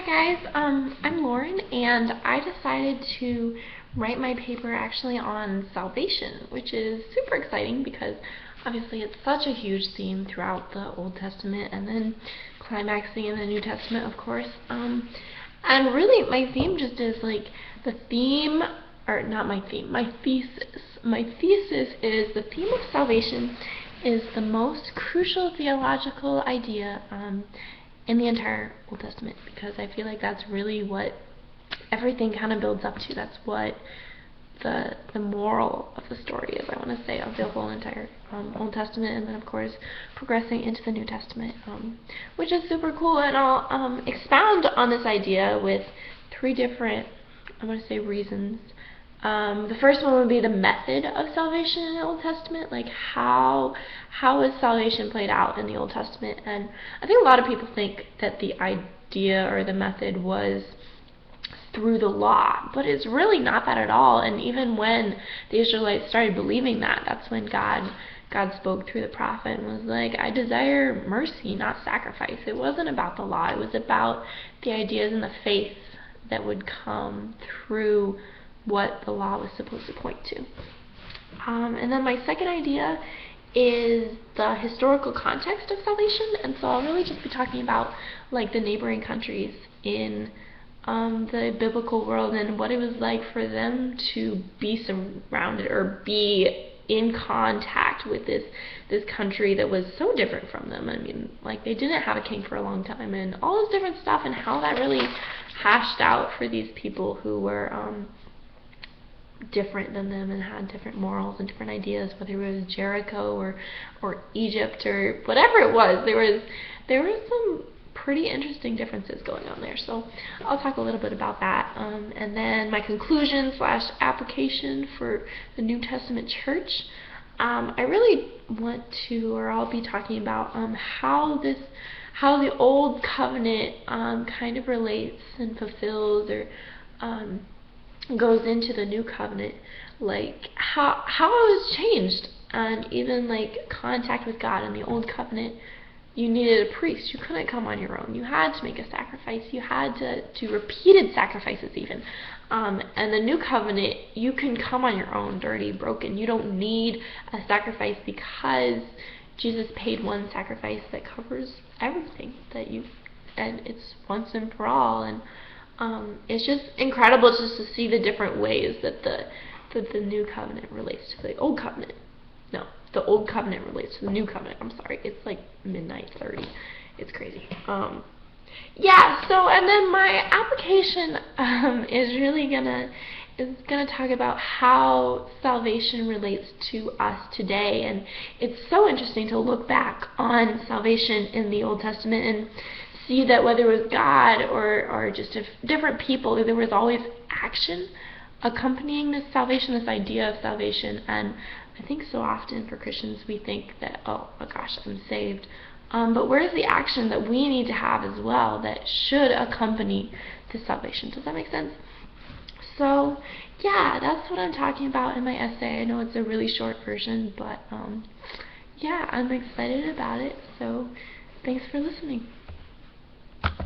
guys, I'm Lauren, and I decided to write my paper actually on salvation, which is super exciting because obviously it's such a huge theme throughout the Old Testament and then climaxing in the New Testament, of course. And really my theme just is like the theme, or not my theme, my thesis. My thesis is the theme of salvation is the most crucial theological idea in the entire Old Testament, because I feel like that's really what everything kind of builds up to. That's what the moral of the story is, I want to say, of the whole entire Old Testament, and then of course progressing into the New Testament, which is super cool. And I'll expound on this idea with three different, I want to say, reasons. The first one would be the method of salvation in the Old Testament, like how is salvation played out in the Old Testament. And I think a lot of people think that the idea or the method was through the law, but it's really not that at all. And even when the Israelites started believing that, that's when God spoke through the prophet and was like, I desire mercy, not sacrifice. It wasn't about the law. It was about the ideas and the faith that would come through what the law was supposed to point to. And then my second idea is the historical context of salvation, and so I'll really just be talking about like the neighboring countries in the biblical world and what it was like for them to be surrounded or be in contact with this country that was so different from them. I mean, like, they didn't have a king for a long time and all this different stuff, and how that really hashed out for these people who were different than them and had different morals and different ideas, whether it was Jericho or Egypt or whatever it was. There was some pretty interesting differences going on there. So I'll talk a little bit about that. And then my conclusion / application for the New Testament church. I really want to, or I'll be talking about how the Old Covenant kind of relates and fulfills or goes into the New Covenant, like how it was changed. And even like contact with God in the Old Covenant, you needed a priest. You couldn't come on your own. You had to make a sacrifice. You had to do repeated sacrifices even. And the New Covenant, you can come on your own, dirty, broken. You don't need a sacrifice because Jesus paid one sacrifice that covers everything and it's once and for all. And it's just incredible just to see the different ways that the New Covenant relates to the Old Covenant. No, the Old Covenant relates to the New Covenant. I'm sorry, it's like midnight 30. It's crazy. Yeah. So, and then my application is really gonna talk about how salvation relates to us today. And it's so interesting to look back on salvation in the Old Testament and see that whether it was God or just different people, there was always action accompanying this salvation, this idea of salvation. And I think so often for Christians we think that, oh my gosh, I'm saved. But where's the action that we need to have as well that should accompany this salvation? Does that make sense? So yeah, that's what I'm talking about in my essay. I know it's a really short version, but yeah, I'm excited about it. So thanks for listening.